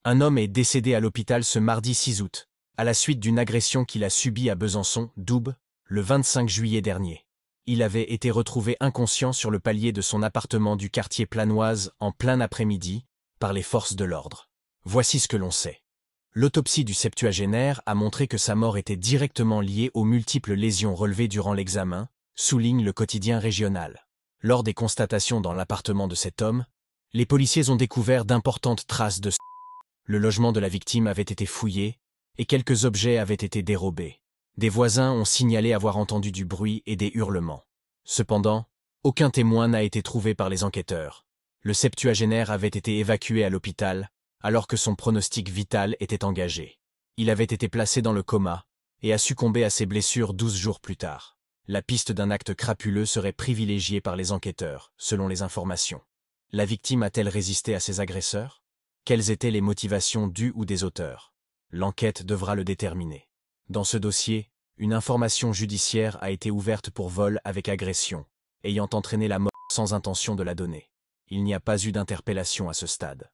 Un homme est décédé à l'hôpital ce mardi 6 août, à la suite d'une agression qu'il a subie à Besançon, Doubs, le 25 juillet dernier. Il avait été retrouvé inconscient sur le palier de son appartement du quartier Planoise en plein après-midi, par les forces de l'ordre. Voici ce que l'on sait. L'autopsie du septuagénaire a montré que sa mort était directement liée aux multiples lésions relevées durant l'examen, souligne le quotidien régional. Lors des constatations dans l'appartement de cet homme, les policiers ont découvert d'importantes traces de sang. Le logement de la victime avait été fouillé et quelques objets avaient été dérobés. Des voisins ont signalé avoir entendu du bruit et des hurlements. Cependant, aucun témoin n'a été trouvé par les enquêteurs. Le septuagénaire avait été évacué à l'hôpital alors que son pronostic vital était engagé. Il avait été placé dans le coma et a succombé à ses blessures 12 jours plus tard. La piste d'un acte crapuleux serait privilégiée par les enquêteurs, selon les informations. La victime a-t-elle résisté à ses agresseurs? Quelles étaient les motivations du ou des auteurs? L'enquête devra le déterminer. Dans ce dossier, une information judiciaire a été ouverte pour vol avec agression, ayant entraîné la mort sans intention de la donner. Il n'y a pas eu d'interpellation à ce stade.